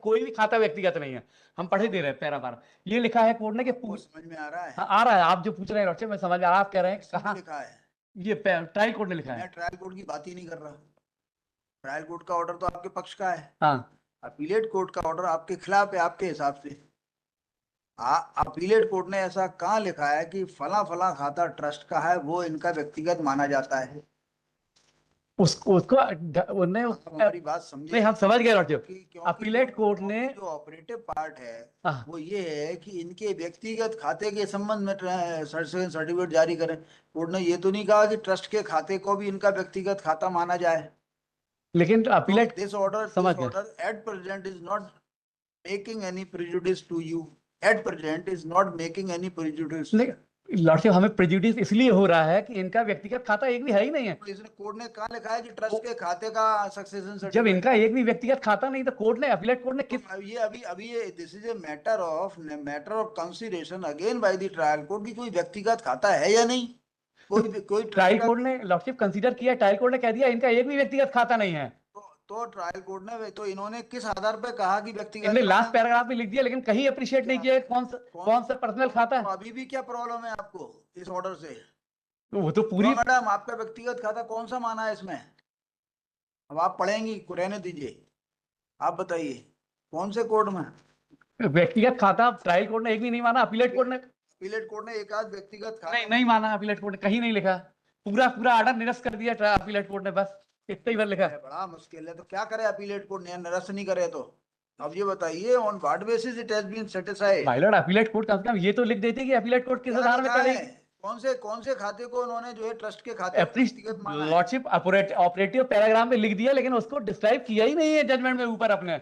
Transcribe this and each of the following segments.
कोई भी खाता व्यक्तिगत नहीं है। हम पढ़े दे रहे हैं पैरा 12, ये लिखा है कोर्ट ने कि वो समझ में आ रहा है? हाँ, आ रहा है। आप जो पूछ रहे हैं डॉक्टर, मैं समझ आ रहा है, आप कह रहे हैं किसने कहाँ। लिखा है? ये ट्रायल कोर्ट ने लिखा मैं है। ट्रायल कोर्ट की बात ही नहीं कर रहा। ट्रायल कोर्ट का ऑर्डर तो आपके पक्ष का है। हाँ, अपीलेट कोर्ट का ऑर्डर आपके खिलाफ है आपके हिसाब से। अपीलेट कोर्ट ने ऐसा कहाँ लिखा है कि फला फला खाता ट्रस्ट का है, वो इनका व्यक्तिगत माना जाता है? उसको उसको उन्हें आप हमारी बात नहीं, समझे? हम समझ गए डॉक्टर। क्योंकि अपीलेट कोर्ट ने जो ऑपरेटिव पार्ट है हाँ, वो ये है कि इनके व्यक्तिगत खाते के संबंध में सर्टिफिकेट जारी करें। कोर्ट ने ये तो नहीं कहा कि ट्रस्ट के खाते को भी इनका व्यक्तिगत खाता माना जाए। लेकिन तो अपीलेट दिस समझ गए। Order at present is not making any prejudice to you. At present is not making any prejudice. नहीं लॉर्डशिप, हमें प्रेजुडिस इसलिए हो रहा है कि इनका व्यक्तिगत खाता एक भी है ही नहीं है। तो इसने कोर्ट ने कहा लिखा है कि ट्रस्ट के खाते का सक्सेशन जब सर्टिफिकेट। इनका एक भी व्यक्तिगत खाता नहीं तो कोर्ट ने, अपीलेट कोर्ट ने तो किस ये अभी ये this is a matter of consideration again by the trial court की कोई व्यक्तिगत खाता है या नहीं। कोई ट्रस्ट ट्रायल का। कोर्ट ने लॉर्डशिप कंसीडर किया, ट्रायल कोर्ट ने कह दिया इनका एक भी व्यक्तिगत खाता नहीं है। तो ट्रायल कोर्ट ने तो इन्होंने किस आधार पर कहा कि इनने व्यक्तिगत लास्ट खाता? पैराग्राफ में लिख दिया, लेकिन कहीं अप्रिशिएट नहीं क्या? किया कौन सा पर्सनल खाता तो है। अभी भी क्या प्रॉब्लम है आपको इस ऑर्डर से? तो वो तो क्यों पूरी मैडम, आपका व्यक्तिगत खाता कौन सा माना है इसमें? अब आप पढ़ेंगी, रहने दीजिए। आप बताइए कौन से कोर्ट में? व्यक्तिगत खाता ट्रायल कोर्ट ने एक भी नहीं माना, अपीलेट कोर्ट ने अपीलेट कोर्ट ने एक आध व्यक्तिगत नहीं खाता। नहीं माना, अपीलेट कोर्ट ने कहीं नहीं लिखा। पूरा पूरा ऑर्डर निरस्त कर दिया अपीलेट कोर्ट ने, बस इतना ही बार लिखा। बड़ा मुश्किल है, तो क्या करे अपीलेट कोर्ट ने निरस्त नहीं करे तो? अब ये बताइए on what basis it has been satisfied? My lord, appellate court कम से कम ये तो लिख देती कि अपीलेट कोर्ट किस क्या आधार में लिखा है? चलेगी। कौन से खाते को उन्होंने जो है ट्रस्ट के खाते को व्यक्तिगत माना है? लॉर्डशिप ऑपरेटिव पैराग्राफ में लिख दिया, लेकिन उसको डिस्क्राइब किया ही नहीं है जजमेंट में ऊपर अपने।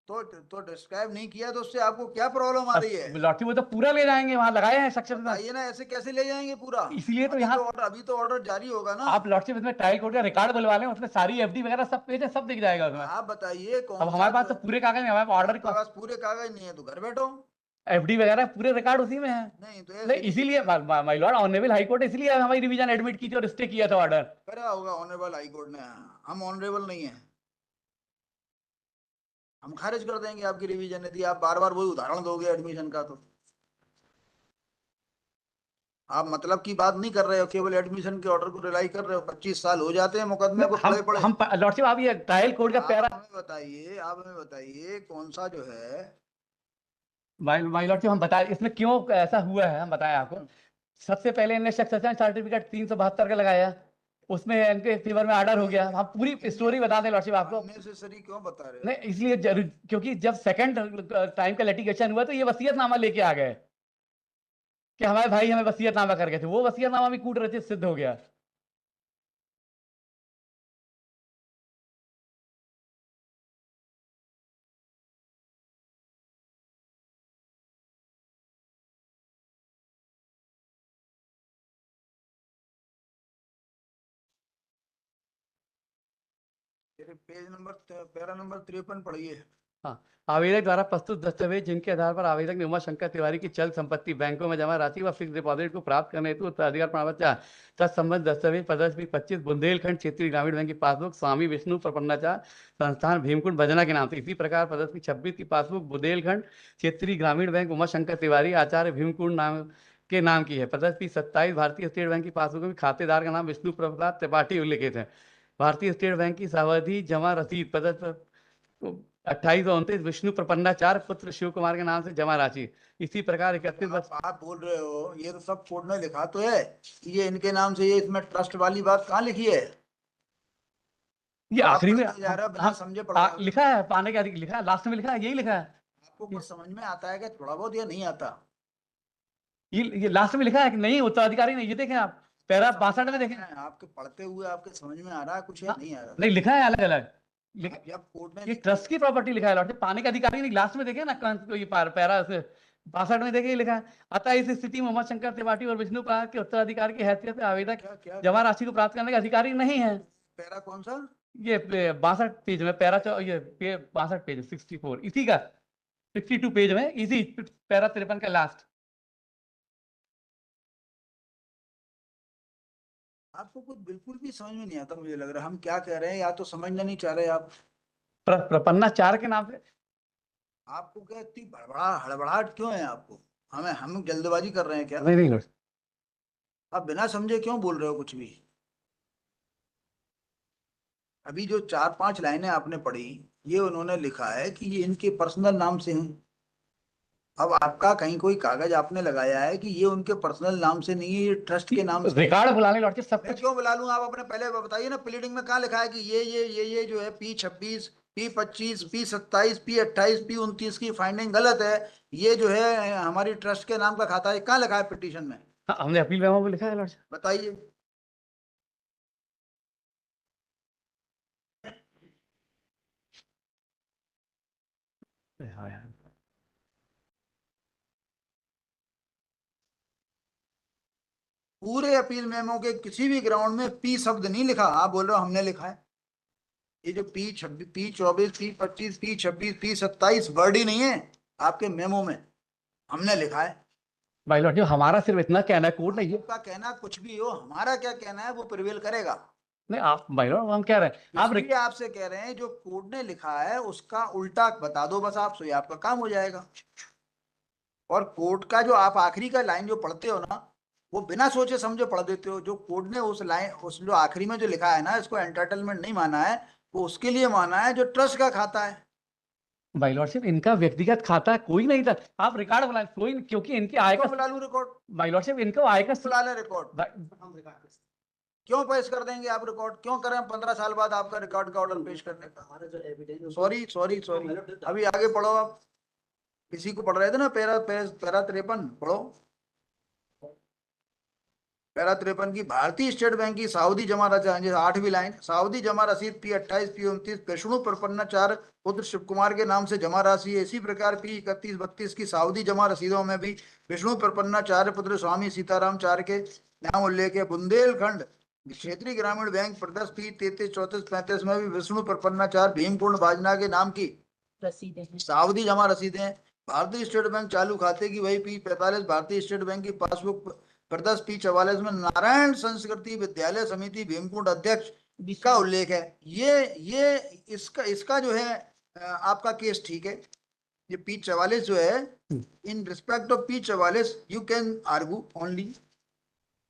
तो डिस्क्राइब नहीं किया तो उससे आपको क्या प्रॉब्लम आ रही है? लॉर्डशिप वो तो पूरा ले जाएंगे, वहां लगाए हैं सेक्शन में। बताइए ना, ऐसे कैसे ले जाएंगे पूरा? इसलिए तो यहाँ अभी तो ऑर्डर जारी होगा ना। आप लॉर्डशिप इसमें ट्रायल कोर्ट का रिकॉर्ड बुलवा लें, उसमें सारी एफडी वगैरह सब पेज है, सब दिख जाएगा उसमें। आप बताइए अब कौन सा हमारे पास जो तो है। पूरे कागज नहीं, हमारे पास ऑर्डर आपके पास पूरे कागज नहीं है तो घर बैठो। एफडी वगैरह पूरे रिकॉर्ड उसी में है। नहीं तो नहीं, ऐसे नहीं। इसीलिए my Lord honourable high court इसलिए हमारी रिवीजन एडमिट की थी और स्टे किया था ऑर्डर। करा होगा ऑनरेबल हाई कोर्ट ने। हम ऑनरेबल नहीं है, हम खारिज कर देंगे आपकी रिवीजन यदि आप बार बार वही उदाहरण दोगे एडमिशन का तो। आप मतलब की बात नहीं कर रहे हो, केवल एडमिशन के ऑर्डर को रिलाई कर रहे हो। 25 साल हो जाते हैं मुकदमे को पड़े पड़े। हम लॉर्डशिप, आप ये ट्रायल कोर्ट का पैरा आप हमें बताइए कौन सा जो है। माय लॉर्डशिप, हम बताए इसमें क्यों ऐसा हुआ है, हम बताएं आपको। सबसे पहले इन्हें सक्सेशन सर्टिफिकेट 372 का लगाया, उसमें इनके फेवर में ऑर्डर हो गया। हम पूरी स्टोरी बता दें लॉर्डशिप आपको। अननेसेसरी क्यों बता रहे नहीं, हो? इसलिए क्योंकि जब सेकंड टाइम का लिटिगेशन हुआ तो ये वसीयतनामा लेके आ गए कि हमारे भाई हमें वसीयतनामा कर गए थे, वो वसीयतनामा भी कूट रचित सिद्ध हो गया। पेज नंबर पैरा नंबर 53 पढ़िए। हाँ, आवेदक द्वारा प्रस्तुत दस्तावेज जिनके आधार पर आवेदक ने उमा शंकर तिवारी की चल संपत्ति बैंकों में जमा राशि व फिक्स डिपॉजिट को प्राप्त करने हेतु उत्तराधिकार प्रमाण पत्र तत्संबंध दस्तावेज प्रदर्शित 25 बुंदेलखंड क्षेत्रीय ग्रामीण बैंक की पासबुक स्वामी विष्णु प्रपन्नाचार संस्थान भीमकुंड भजना के नाम से, इसी प्रकार प्रदर्शित 26 की पासबुक बुंदेलखंड क्षेत्रीय ग्रामीण बैंक उमा शंकर तिवारी आचार्य भीमकुंड नाम की है। प्रदर्शित 27 भारतीय स्टेट बैंक की पासबुक में खातेदार का नाम विष्णु प्रसाद त्रिपाठी उल्लिखित है। भारतीय स्टेट बैंक की सावधि जमा रसीद प्रदर्शित 2829 विष्णु प्रपन्नाचार पुत्र शिव कुमार के नाम से जमा राशि, इसी प्रकार 31 आप बोल रहे हो ये तो सब कोर्ट ने लिखा तो है, ये इनके नाम से, ये इसमें ट्रस्ट वाली बात कहाँ लिखी है? ये अब आप आखिरी में पढ़ते जा रहे हो बिना समझे पढ़ रहे हो। लिखा है, पाने के अधिक लिखा है, लास्ट में लिखा है, यही लिखा है। आपको ये कुछ समझ में आता है क्या थोड़ा बहुत या नहीं आता? ये लास्ट में लिखा है कि नहीं उत्तराधिकारी नहीं, ये देखें आप पैरा समझ 62 में में आ देखें। रहा है आपके पढ़ते हुए, आपके समझ में आ रहा है कुछ या हाँ, नहीं आ रहा? नहीं लिखा है अलग अलग। आप जब कोर्ट ने ये लिखी ट्रस्ट की प्रॉपर्टी लिखा है लॉर्ड, पाने का अधिकारी नहीं, लास्ट में देखे ना ये पैरा से 62 में देखे लिखा है। अतः इस स्थिति में उमा शंकर त्रिपाठी और विष्णु प्रसाद के उत्तराधिकार की हैसियत से आवेदक क्या क्या जमा क्या? राशि को प्राप्त करने का अधिकारी नहीं है। पैरा कौन सा? ये 62 पेज में ये 62 पेज 64 इसी का 62 पेज में इसी पैरा 53 का लास्ट। आपको कुछ बिल्कुल भी समझ में नहीं आता, मुझे लग रहा है हम क्या कह रहे हैं, या तो समझना नहीं चाह रहे आप। प्रपन्ना चार के नाम से आपको क्या इतनी हड़बड़ाहट क्यों है आपको? हम जल्दबाजी कर रहे हैं क्या? नहीं नहीं लॉर्ड। आप बिना समझे क्यों बोल रहे हो कुछ भी? अभी जो 4-5 लाइनें आपने पढ़ी, ये उन्होंने लिखा है कि ये इनके पर्सनल नाम से हैं। अब आपका कहीं कोई कागज आपने लगाया है कि ये उनके पर्सनल नाम से नहीं है, ये ट्रस्ट के नाम से है। रिकॉर्ड बुला लें लॉर्ड जी, सब मैं कुछ। क्यों बुला लूं? आप अपने पहले बताइए ना, प्लीडिंग में कहाँ लिखा है कि ये जो है P26, P25, P27, P28, P29 की फाइंडिंग गलत है। ये जो है हमारी ट्रस्ट के नाम का खाता है, कहाँ लिखा है पिटीशन में? हाँ, हमने अपील मेमो में लिखा है लॉर्ड बताइए। साहब। पूरे अपील मेमो के किसी भी ग्राउंड में पी शब्द नहीं लिखा, आप बोल रहे हो हमने लिखा है। ये जो P26, P24, P25, P26, P27 word ही नहीं है आपके मेमो में, हमने लिखा है। भाई लॉर्ड जी, हमारा सिर्फ इतना कहना है, कोर्ट ने ये। आपका कहना कुछ भी हो, हमारा क्या कहना है वो प्रिवेल करेगा। नहीं आप भाई लॉर्ड, हम कह रहे हैं आप इसलिए आपसे कह रहे हैं जो कोर्ट ने लिखा है उसका उल्टा बता दो बस, आप सो ये आपका काम हो जाएगा। और कोर्ट का जो आप आखिरी का लाइन जो पढ़ते हो ना, वो बिना सोचे समझे पढ़ देते हो। जो कोर्ट ने उस लाइन, उस जो आखिरी में जो लिखा है ना, इसको एंटाइटलमेंट नहीं माना है, वो उसके लिए माना है जो ट्रस्ट का खाता है। भाई लॉर्ड सिर्फ इनका व्यक्तिगत खाता कोई नहीं था। आप रिकॉर्ड बुलाएं, कोई क्योंकि इनके आय क्यों का। बुला लूं रिकॉर्ड? भाई लॉर्ड सिर्फ इनको आय का बुला ले रिकॉर्ड। भाई, क्यों पेश कर देंगे आप रिकॉर्ड? क्यों करें 15 साल बाद आपका रिकॉर्ड का ऑर्डर पेश करने का? सॉरी सॉरी सॉरी, अभी आगे पढ़ो आप। किसी को पढ़ रहे थे ना, पैरा पैरा पैरा 53 पढ़ो। पैरा 53 की भारतीय स्टेट बैंक की सऊदी जमा रसीद, 8वीं लाइन, सऊदी जमा रसीद P28, P29 विष्णु प्रपन्नाचार्य पुत्र शिव कुमार के नाम से जमा राशि है। इसी प्रकार P31, 32 की सऊदी जमा रसीदों में भी विष्णु प्रपन्नाचार्य पुत्र स्वामी सीताराम चार्य के नाम उल्लेख है। बुंदेलखंड क्षेत्रीय ग्रामीण बैंक प्रदेश P33, 34, 35 में भी विष्णु प्रपन्नाचार्य भीमकुंड बाजना के नाम की रसीदें हैं। सावधि जमा रसीदें। भारतीय स्टेट बैंक चालू खाते की वही P45, भारतीय स्टेट बैंक की पासबुक प्रदर्श P44 में नारायण संस्कृति विद्यालय समिति भीमकुंड अध्यक्ष का उल्लेख है। ये इसका इसका जो है आपका केस ठीक है। ये P44 जो है, in respect of P44 you can argue only,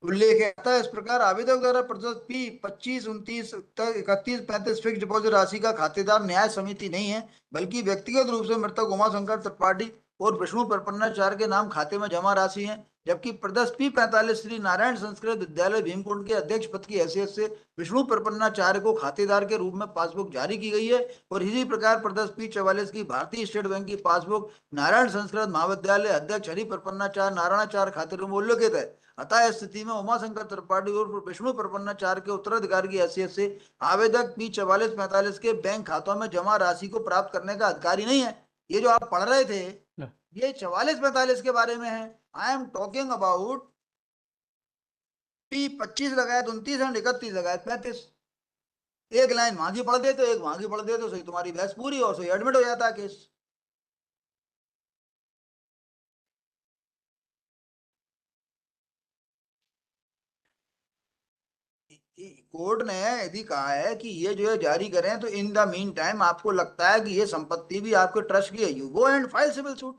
उल्लेख है इस प्रकार आवेदक द्वारा प्रतिशत P25, 29, 31, 35 फिक्स डिपॉजिट राशि का खातेदार न्याय समिति नहीं है, बल्कि व्यक्तिगत रूप से मृतक उमाशंकर त्रिपाठी और विष्णु प्रपन्नाचार्य के नाम खाते में जमा राशि है। जबकि प्रदत्त P45 श्री नारायण संस्कृत विद्यालय भीमकुंड के अध्यक्ष पद की हैसियत से विष्णु प्रपन्नाचार्य को खातेदार के रूप में पासबुक जारी की गई है। और इसी प्रकार प्रदत्त P44 की भारतीय स्टेट बैंक की पासबुक नारायण संस्कृत महाविद्यालय अध्यक्ष हरि प्रपन्नाचार्य नारायणाचार्य खाते में उल्लेखित है। अतः इस स्थिति में उमाशंकर त्रिपाठी और विष्णु प्रपन्नाचार्य के उत्तराधिकारी की हैसियत से आवेदक P44-45 के बैंक खातों में जमा राशि को प्राप्त करने का अधिकारी नहीं है। ये जो आप पढ़ रहे थे, ये 44-45 के बारे में है। I am talking about P25 लगायत 29 एंड 31 लगायत 35। एक लाइन वहां की पढ़ देते, एक वहां की पढ़ देते, सही तुम्हारी बहस पूरी और सही एडमिट हो जाता है केस। कोर्ट ने यदि कहा है कि ये जो है जारी करें, तो इन द मीन टाइम आपको लगता है कि ये संपत्ति भी आपके ट्रस्ट की है, you go and file civil suit.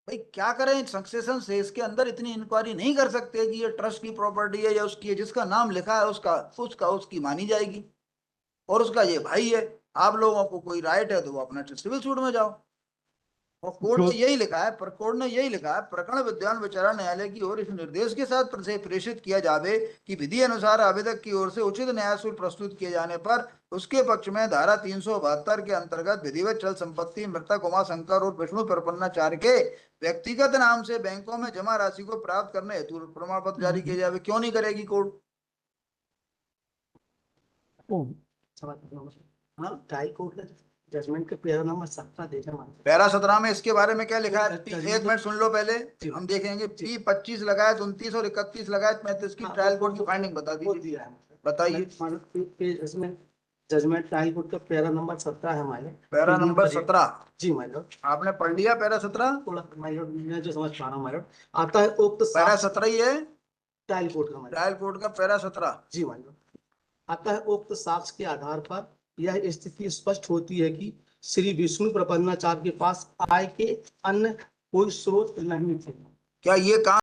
भाई क्या करें, सक्सेशन से इसके अंदर इतनी इंक्वायरी नहीं कर सकते कि ये ट्रस्ट की प्रॉपर्टी है या उसकी है? जिसका नाम लिखा है उसका उसका उसकी मानी जाएगी, और उसका ये भाई है। आप लोगों को कोई राइट है तो वो अपना सिविल सूट में जाओ। और कोर्ट जो ने यही लिखा है, पर कोर्ट ने यही लिखा है, प्रकरण विद्वान विचारण न्यायालय की ओर इस निर्देश के साथ प्रेषित किया जावे कि विधि अनुसार आवेदक की ओर से उचित न्याय शुल्क प्रस्तुत किए जाने पर उसके पक्ष में धारा 372 के अंतर्गत विधिवत चल संपत्ति मृतक उमाशंकर और विष्णु प्रपन्नाचार्य के व्यक्तिगत नाम से बैंकों में जमा राशि को प्राप्त करने हेतु प्रमाण पत्र जारी किए जावे। क्यों नहीं करेगी कोर्ट? हाँ, ट्राई कोर्ट का जजमेंट के पैरा नंबर 17 देखा मान पैरा 17 में इसके बारे में क्या लिखा है? एक मिनट सुन लो पहले, हम देखेंगे। P25 लगायत 29 और 31 लगायत 35 की ट्रायल कोर्ट की फाइंडिंग बता दीजिए, बताइए। इसमें जजमेंट ट्रायल कोर्ट का पैरा नंबर 17 है हमारे। पैरा नंबर 17 जी माय लॉर्ड, आपने पढ़ लिया? पैरा 17 थोड़ा माय लॉर्ड मैं जो समझ पा रहा हूँ माय लॉर्ड, आता है उक्त पैरा 17 ही है ट्रायल कोर्ट का ट्रायल कोर्ट का पैरा 17। जी माय लॉर्ड, अतः उक्त साक्ष्य के आधार पर यह स्थिति स्पष्ट होती है कि श्री विष्णु प्रपन्नाचार्य के पास आय के अन्य कोई स्रोत नहीं थे। क्या ये काम